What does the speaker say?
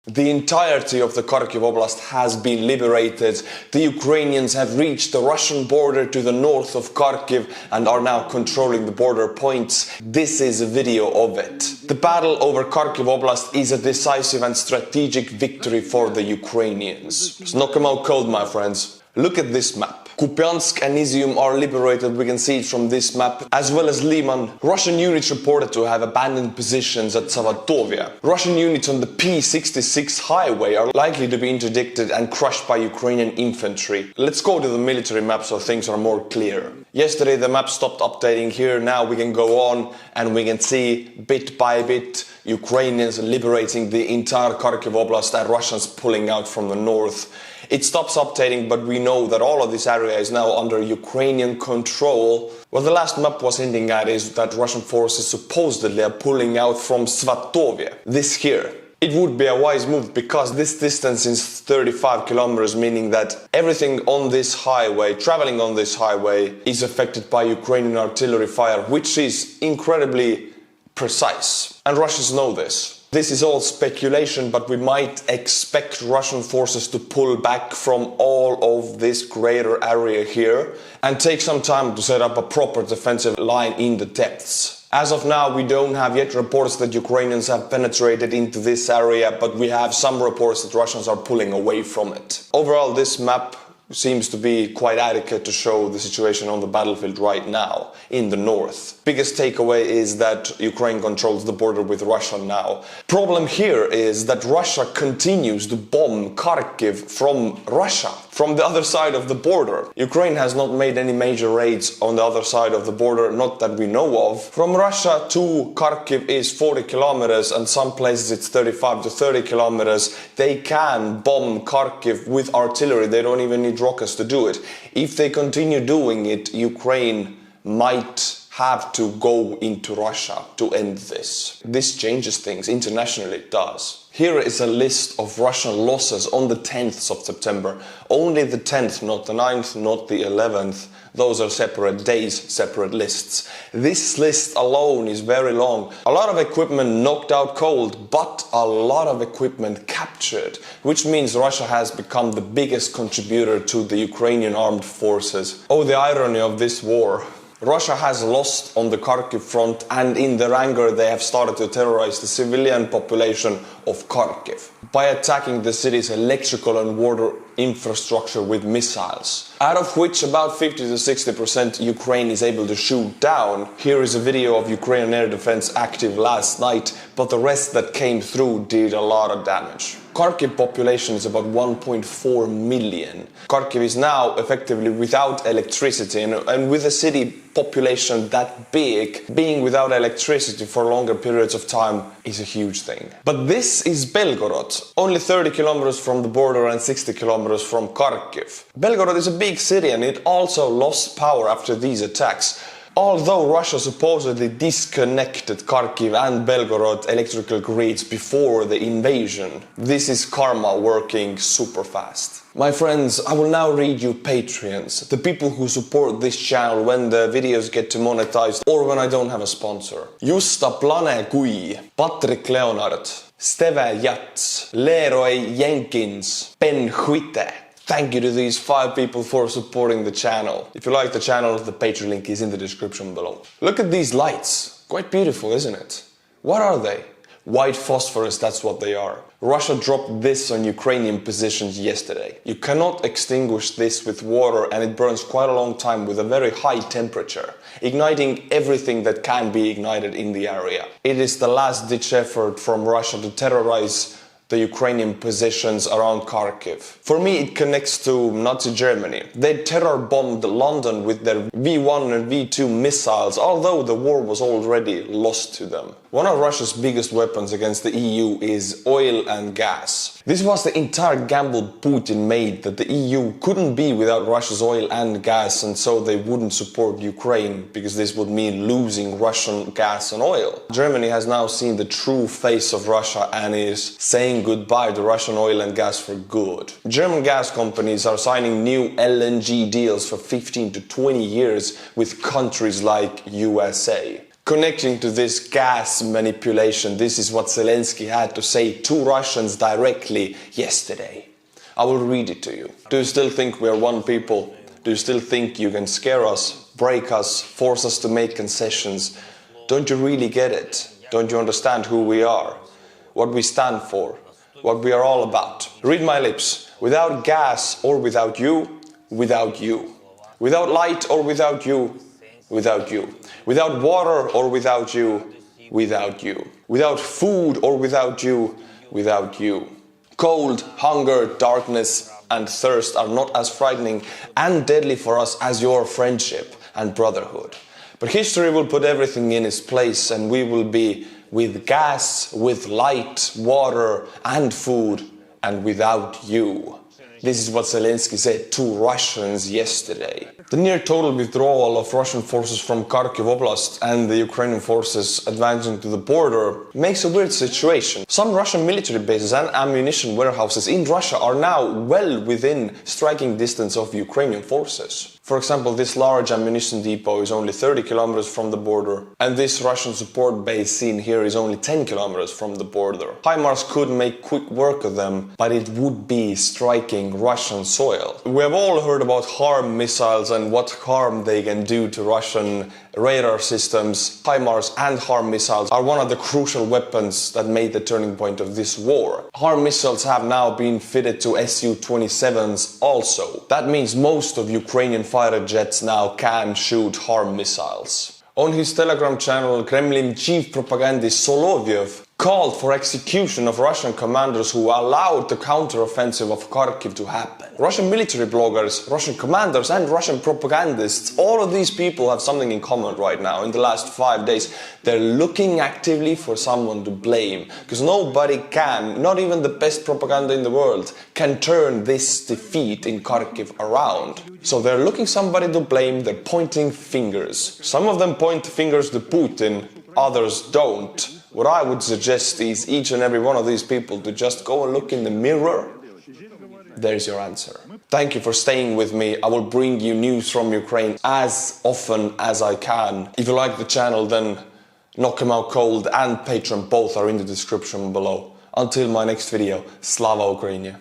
The entirety of the Kharkiv Oblast has been liberated. The Ukrainians have reached the Russian border to the north of Kharkiv and are now controlling the border points. This is a video of it. The battle over Kharkiv Oblast is a decisive and strategic victory for the Ukrainians. Just knock them out cold, my friends. Look at this map. Kupiansk and Izium are liberated, we can see it from this map, as well as Liman. Russian units reported to have abandoned positions at Savatovia. Russian units on the P66 highway are likely to be interdicted and crushed by Ukrainian infantry. Let's go to the military map so things are more clear. Yesterday the map stopped updating here, now we can go on and we can see bit by bit Ukrainians liberating the entire Kharkiv Oblast and Russians pulling out from the north. It stops updating, but we know that all of this area is now under Ukrainian control. What the last map was hinting at is that Russian forces supposedly are pulling out from Svatovia. This here. It would be a wise move because this distance is 35 kilometers, meaning that everything on this highway, traveling on this highway, is affected by Ukrainian artillery fire, which is incredibly precise. And Russians know this. This is all speculation, but we might expect Russian forces to pull back from all of this greater area here and take some time to set up a proper defensive line in the depths. As of now, we don't have yet reports that Ukrainians have penetrated into this area, but we have some reports that Russians are pulling away from it. Overall, this map seems to be quite adequate to show the situation on the battlefield right now in the north. Biggest takeaway is that Ukraine controls the border with Russia now. Problem here is that Russia continues to bomb Kharkiv from Russia, from the other side of the border. Ukraine has not made any major raids on the other side of the border, not that we know of. From Russia to Kharkiv is 40 kilometers and some places it's 35 to 30 kilometers. They can bomb Kharkiv with artillery, they don't even need rockets to do it. If they continue doing it, Ukraine might have to go into Russia to end this. This changes things, internationally it does. Here is a list of Russian losses on the 10th of September. Only the 10th, not the 9th, not the 11th. Those are separate days, separate lists. This list alone is very long. A lot of equipment knocked out cold, but a lot of equipment captured, which means Russia has become the biggest contributor to the Ukrainian armed forces. Oh, the irony of this war. Russia has lost on the Kharkiv front, and in their anger they have started to terrorize the civilian population of Kharkiv by attacking the city's electrical and water infrastructure with missiles, out of which about 50 to 60% Ukraine is able to shoot down. Here is a video of Ukrainian air defense active last night, but the rest that came through did a lot of damage. Kharkiv population is about 1.4 million. Kharkiv is now effectively without electricity, and with a city population that big, being without electricity for longer periods of time is a huge thing. But this is Belgorod, only 30 kilometers from the border and 60 kilometers from Kharkiv. Belgorod is a big city and it also lost power after these attacks. Although Russia supposedly disconnected Kharkiv and Belgorod electrical grids before the invasion, this is karma working super fast. My friends, I will now read you Patreons, the people who support this channel when the videos get demonetized or when I don't have a sponsor. Justa Planekui, Patrick Leonard, Steve Jats, Leroy Jenkins, Ben Huite. Thank you to these 5 people for supporting the channel. If you like the channel, the Patreon link is in the description below. Look at these lights. Quite beautiful, isn't it? What are they? White phosphorus, that's what they are. Russia dropped this on Ukrainian positions yesterday. You cannot extinguish this with water and it burns quite a long time with a very high temperature, igniting everything that can be ignited in the area. It is the last-ditch effort from Russia to terrorize the Ukrainian positions around Kharkiv. For me, it connects to Nazi Germany. They terror-bombed London with their V1 and V2 missiles, although the war was already lost to them. One of Russia's biggest weapons against the EU is oil and gas. This was the entire gamble Putin made, that the EU couldn't be without Russia's oil and gas, and so they wouldn't support Ukraine, because this would mean losing Russian gas and oil. Germany has now seen the true face of Russia and is saying goodbye to Russian oil and gas for good. German gas companies are signing new LNG deals for 15 to 20 years with countries like USA. Connecting to this gas manipulation, this is what Zelensky had to say to Russians directly yesterday. I will read it to you. Do you still think we are one people? Do you still think you can scare us, break us, force us to make concessions? Don't you really get it? Don't you understand who we are? What we stand for? What we are all about? Read my lips. Without gas or without you, without you. Without light or without you, without you. Without water or without you, without you. Without food or without you, without you. Cold, hunger, darkness and thirst are not as frightening and deadly for us as your friendship and brotherhood. But history will put everything in its place and we will be with gas, with light, water and food and without you. This is what Zelensky said to Russians yesterday. The near total withdrawal of Russian forces from Kharkiv Oblast and the Ukrainian forces advancing to the border makes a weird situation. Some Russian military bases and ammunition warehouses in Russia are now well within striking distance of Ukrainian forces. For example, this large ammunition depot is only 30 kilometers from the border, and this Russian support base seen here is only 10 kilometers from the border. HIMARS could make quick work of them, but it would be striking Russian soil. We have all heard about HARM missiles and what harm they can do to Russian radar systems. HIMARS and HARM missiles are one of the crucial weapons that made the turning point of this war. HARM missiles have now been fitted to Su-27s also. That means most of Ukrainian fighter jets now can shoot HARM missiles. On his Telegram channel, Kremlin chief propagandist Solovyev called for execution of Russian commanders who allowed the counter-offensive of Kharkiv to happen. Russian military bloggers, Russian commanders and Russian propagandists, all of these people have something in common right now. In the last 5 days, they're looking actively for someone to blame. Because nobody can, not even the best propaganda in the world, can turn this defeat in Kharkiv around. So they're looking somebody to blame, they're pointing fingers. Some of them point fingers to Putin, others don't. What I would suggest is each and every one of these people to just go and look in the mirror. There's your answer. Thank you for staying with me. I will bring you news from Ukraine as often as I can. If you like the channel, then Knock 'em Out Cold and Patreon both are in the description below. Until my next video, Slava Ukraini!